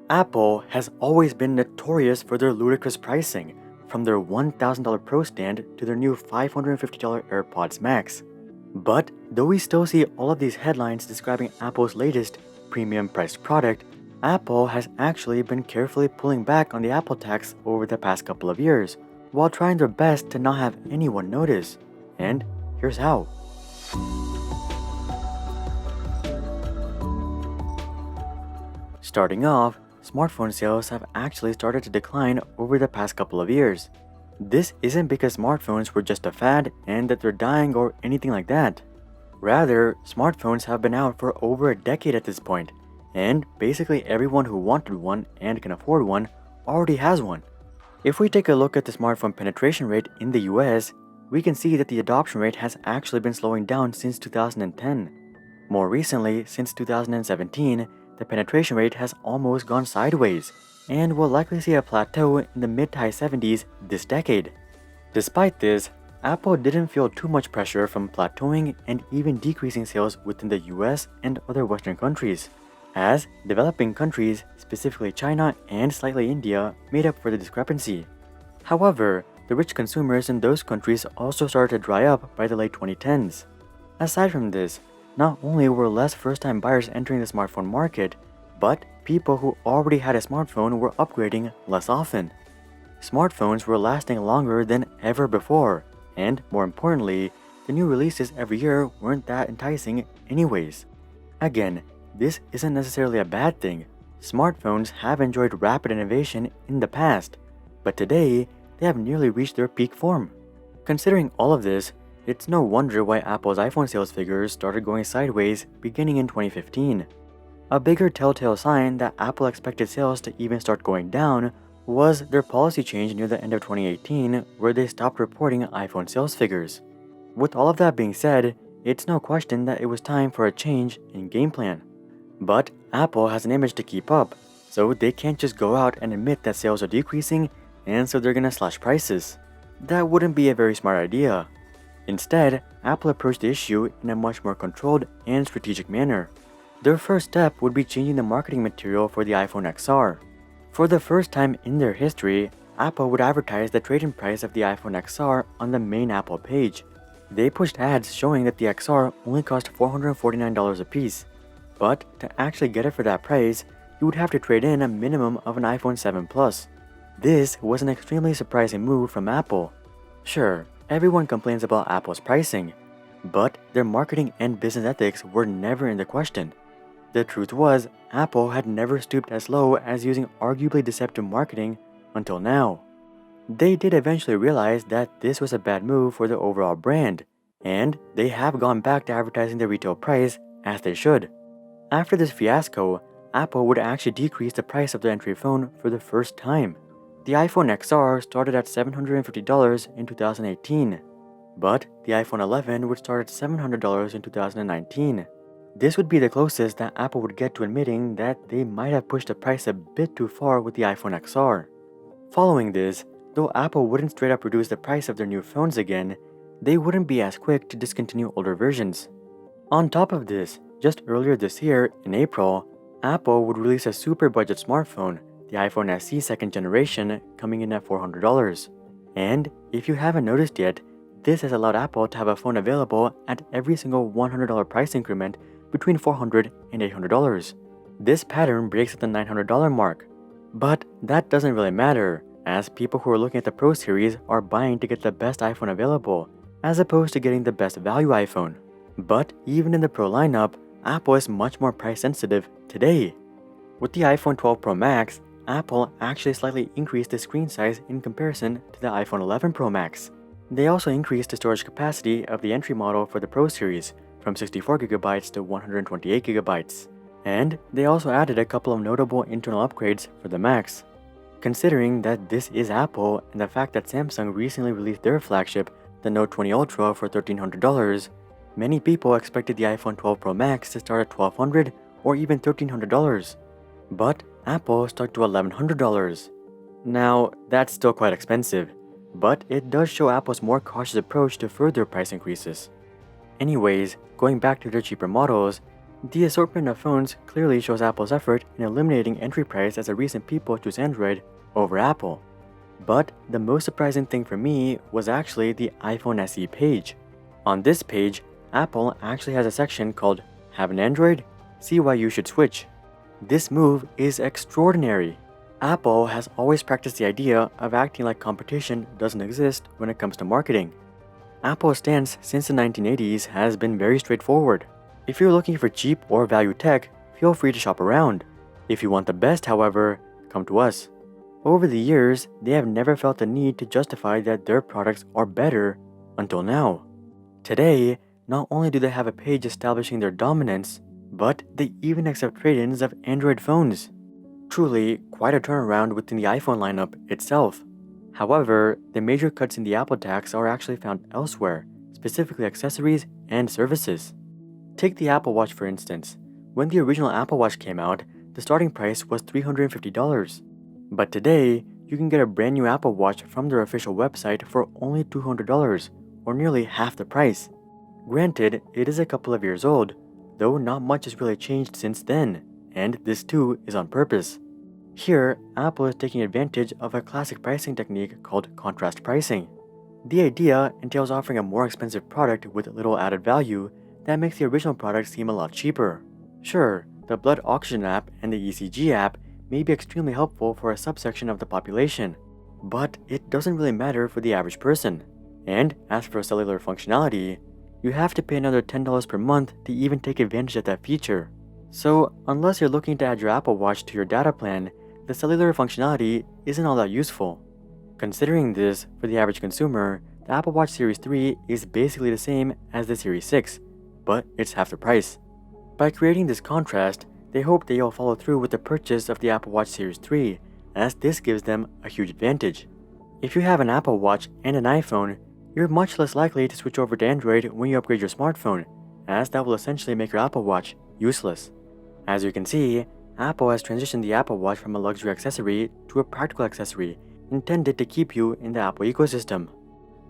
Apple has always been notorious for their ludicrous pricing, from their $1,000 Pro stand to their new $550 AirPods Max. But though we still see all of these headlines describing Apple's latest premium priced product, Apple has actually been carefully pulling back on the Apple tax over the past couple of years, while trying their best to not have anyone notice. And here's how. Starting off, smartphone sales have actually started to decline over the past couple of years. This isn't because smartphones were just a fad and that they're dying or anything like that. Rather, smartphones have been out for over a decade at this point, and basically everyone who wanted one and can afford one already has one. If we take a look at the smartphone penetration rate in the US, we can see that the adoption rate has actually been slowing down since 2010. More recently, since 2017, the penetration rate has almost gone sideways, and will likely see a plateau in the mid to high 70s this decade. Despite this, Apple didn't feel too much pressure from plateauing and even decreasing sales within the US and other Western countries, as developing countries, specifically China and slightly India, made up for the discrepancy. However, the rich consumers in those countries also started to dry up by the late 2010s. Aside from this, not only were less first-time buyers entering the smartphone market, but people who already had a smartphone were upgrading less often. Smartphones were lasting longer than ever before, and more importantly, the new releases every year weren't that enticing anyways. Again, this isn't necessarily a bad thing. Smartphones have enjoyed rapid innovation in the past, but today they have nearly reached their peak form. Considering all of this, it's no wonder why Apple's iPhone sales figures started going sideways beginning in 2015. A bigger telltale sign that Apple expected sales to even start going down was their policy change near the end of 2018, where they stopped reporting iPhone sales figures. With all of that being said, it's no question that it was time for a change in game plan. But Apple has an image to keep up, so they can't just go out and admit that sales are decreasing, and so they're gonna slash prices. That wouldn't be a very smart idea. Instead, Apple approached the issue in a much more controlled and strategic manner. Their first step would be changing the marketing material for the iPhone XR. For the first time in their history, Apple would advertise the trade-in price of the iPhone XR on the main Apple page. They pushed ads showing that the XR only cost $449 a piece. But to actually get it for that price, you would have to trade in a minimum of an iPhone 7 Plus. This was an extremely surprising move from Apple. Sure, everyone complains about Apple's pricing, but their marketing and business ethics were never in the question. The truth was, Apple had never stooped as low as using arguably deceptive marketing until now. They did eventually realize that this was a bad move for the overall brand, and they have gone back to advertising the retail price as they should. After this fiasco, Apple would actually decrease the price of the entry phone for the first time. The iPhone XR started at $750 in 2018, but the iPhone 11 would start at $700 in 2019. This would be the closest that Apple would get to admitting that they might have pushed the price a bit too far with the iPhone XR. Following this, though Apple wouldn't straight up reduce the price of their new phones again, they wouldn't be as quick to discontinue older versions. On top of this, just earlier this year, in April, Apple would release a super budget smartphone, the iPhone SE second generation, coming in at $400. And if you haven't noticed yet, this has allowed Apple to have a phone available at every single $100 price increment between $400 and $800. This pattern breaks at the $900 mark. But that doesn't really matter, as people who are looking at the Pro series are buying to get the best iPhone available, as opposed to getting the best value iPhone. But even in the Pro lineup, Apple is much more price sensitive today. With the iPhone 12 Pro Max, Apple actually slightly increased the screen size in comparison to the iPhone 11 Pro Max. They also increased the storage capacity of the entry model for the Pro series from 64GB to 128GB. And they also added a couple of notable internal upgrades for the Max. Considering that this is Apple and the fact that Samsung recently released their flagship, the Note 20 Ultra, for $1,300, many people expected the iPhone 12 Pro Max to start at $1,200 or even $1,300. But Apple stuck to $1,100. Now, that's still quite expensive, but it does show Apple's more cautious approach to further price increases. Anyways, going back to their cheaper models, The assortment of phones clearly shows Apple's effort in eliminating entry price as the reason people choose Android over Apple. But the most surprising thing for me was actually the iPhone SE page. On this page, Apple actually has a section called Have an Android? See why you should switch. This move is extraordinary. Apple has always practiced the idea of acting like competition doesn't exist when it comes to marketing. Apple's stance since the 1980s has been very straightforward. If you're looking for cheap or value tech, feel free to shop around. If you want the best, however, come to us. Over the years, they have never felt the need to justify that their products are better until now. Today, not only do they have a page establishing their dominance, but they even accept trade-ins of Android phones. Truly, quite a turnaround within the iPhone lineup itself. However, the major cuts in the Apple tax are actually found elsewhere, specifically accessories and services. Take the Apple Watch for instance. When the original Apple Watch came out, the starting price was $350. But today, you can get a brand new Apple Watch from their official website for only $200, or nearly half the price. Granted, it is a couple of years old, though not much has really changed since then, and this too is on purpose. Here, Apple is taking advantage of a classic pricing technique called contrast pricing. The idea entails offering a more expensive product with little added value that makes the original product seem a lot cheaper. Sure, the blood oxygen app and the ECG app may be extremely helpful for a subsection of the population, but it doesn't really matter for the average person. And as for cellular functionality, you have to pay another $10 per month to even take advantage of that feature. So, unless you're looking to add your Apple Watch to your data plan, the cellular functionality isn't all that useful. Considering this, for the average consumer, the Apple Watch Series 3 is basically the same as the Series 6, but it's half the price. By creating this contrast, they hope that you'll follow through with the purchase of the Apple Watch Series 3, as this gives them a huge advantage. If you have an Apple Watch and an iPhone, you're much less likely to switch over to Android when you upgrade your smartphone, as that will essentially make your Apple Watch useless. As you can see, Apple has transitioned the Apple Watch from a luxury accessory to a practical accessory intended to keep you in the Apple ecosystem.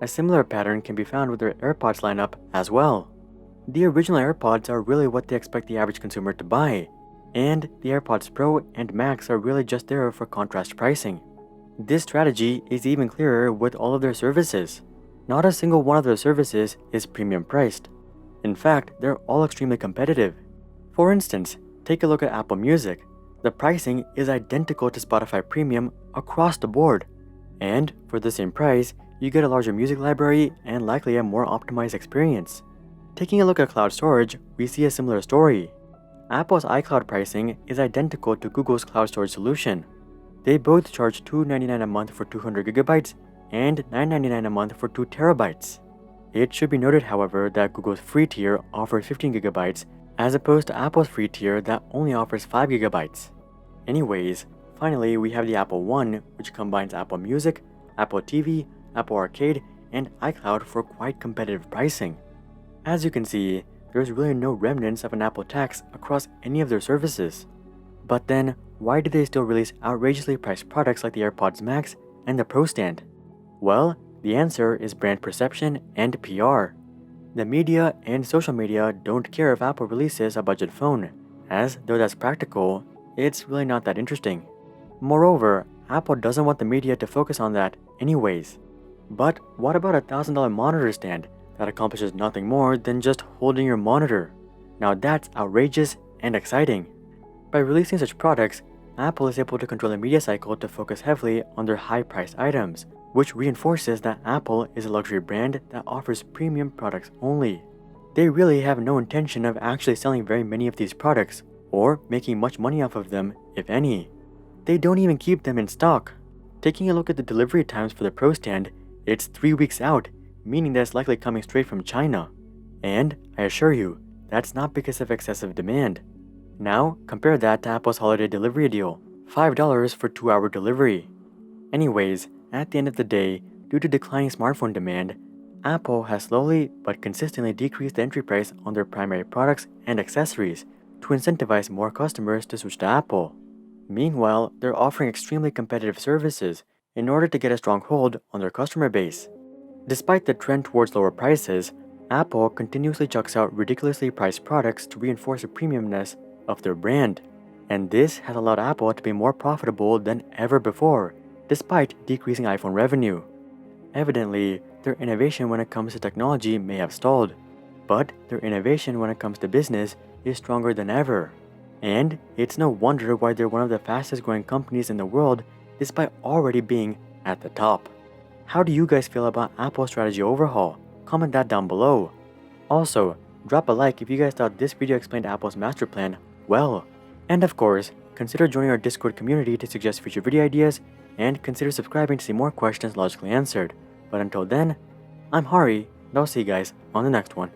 A similar pattern can be found with their AirPods lineup as well. The original AirPods are really what they expect the average consumer to buy, and the AirPods Pro and Max are really just there for contrast pricing. This strategy is even clearer with all of their services. Not a single one of their services is premium priced. In fact, they're all extremely competitive. For instance, take a look at Apple Music. The pricing is identical to Spotify Premium across the board. And for the same price, you get a larger music library and likely a more optimized experience. Taking a look at cloud storage, we see a similar story. Apple's iCloud pricing is identical to Google's cloud storage solution. They both charge $299 a month for 200 gigabytes and $999 a month for 2 terabytes. It should be noted, however, that Google's free tier offers 15 gigabytes as opposed to Apple's free tier that only offers 5 gigabytes. Anyways, finally we have the Apple One, which combines Apple Music, Apple TV, Apple Arcade, and iCloud for quite competitive pricing. As you can see, there's really no remnants of an Apple tax across any of their services. But then, why do they still release outrageously priced products like the AirPods Max and the Pro Stand? Well, the answer is brand perception and PR. The media and social media don't care if Apple releases a budget phone, as though that's practical, it's really not that interesting. Moreover, Apple doesn't want the media to focus on that anyways. But what about a $1,000 monitor stand that accomplishes nothing more than just holding your monitor? Now that's outrageous and exciting. By releasing such products, Apple is able to control the media cycle to focus heavily on their high-priced items, which reinforces that Apple is a luxury brand that offers premium products only. They really have no intention of actually selling very many of these products, or making much money off of them, if any. They don't even keep them in stock. Taking a look at the delivery times for the Pro Stand, it's 3 weeks out, meaning that it's likely coming straight from China. And I assure you, that's not because of excessive demand. Now, compare that to Apple's holiday delivery deal, $5 for 2-hour delivery. Anyways, at the end of the day, due to declining smartphone demand, Apple has slowly but consistently decreased the entry price on their primary products and accessories to incentivize more customers to switch to Apple. Meanwhile, they're offering extremely competitive services in order to get a strong hold on their customer base. Despite the trend towards lower prices, Apple continuously chucks out ridiculously priced products to reinforce the premiumness of their brand, and this has allowed Apple to be more profitable than ever before, despite decreasing iPhone revenue. Evidently, their innovation when it comes to technology may have stalled, but their innovation when it comes to business is stronger than ever. And it's no wonder why they're one of the fastest growing companies in the world despite already being at the top. How do you guys feel about Apple's strategy overhaul? Comment that down below. Also, drop a like if you guys thought this video explained Apple's master plan well. And of course, consider joining our Discord community to suggest future video ideas, and consider subscribing to see more questions logically answered. But until then, I'm Hari, and I'll see you guys on the next one.